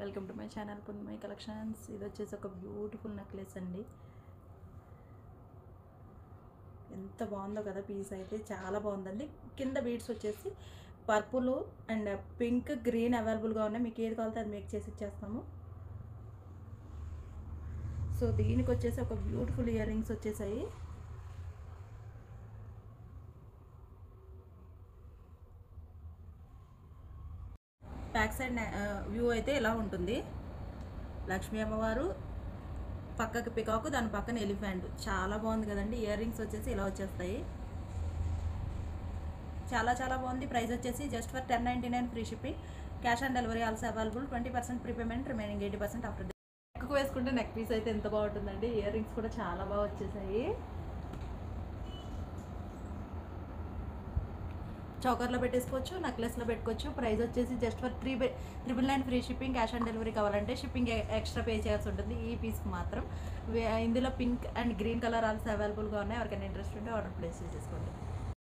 Welcome to my channel Punmai collections. ఇది వచ్చేసి ఒక బ్యూటిఫుల్ నెక్లెస్ అండి. ఎంత బాగుందో కదా, పీస్ అయితే చాలా బాగుందండి. కింద బీడ్స్ వచ్చేసి పర్పుల్ అండ్ పింక్ గ్రీన్ అవైలబుల్గా ఉన్నాయి. మీకు ఏది కావాలితే అది మేక్ చేసి ఇచ్చేస్తాము. సో దీనికి వచ్చేసి ఒక బ్యూటిఫుల్ ఇయర్ రింగ్స్ వచ్చేసాయి. బ్యాక్ సైడ్ వ్యూ అయితే ఇలా ఉంటుంది. లక్ష్మీ అమ్మవారు, పక్కకి పికాకు, దాని పక్కన ఎలిఫెంట్. చాలా బాగుంది కదండి. ఇయర్ రింగ్స్ వచ్చేసి ఇలా వచ్చేస్తాయి. చాలా చాలా బాగుంది. ప్రైస్ వచ్చేసి just for 1099 free shipping. Cash on delivery also available. 20% prepayment, remaining 80% after. Neck వేసుకుంటే నెక్ పీస్ అయితే ఎంత బాగుంటుందండి. ఇయర్ రింగ్స్ కూడా చాలా బాగా వచ్చేసాయి. చౌకర్లో పెట్టేసుకోవచ్చు, నెక్లెస్లో పెట్టుకోవచ్చు. ప్రైస్ వచ్చేసి just for 399 free shipping. Cash on delivery కావాలంటే షిప్పింగ్ ఎక్స్ట్రా పే చేయాల్సి ఉంటుంది ఈ పీస్కి మాత్రం. ఇందులో pink and green colour also అవైలబుల్గా ఉన్నాయి. ఎవరికైనా ఇంట్రెస్ట్ ఉంటే ఆర్డర్ ప్లేస్ చేసేసుకోండి.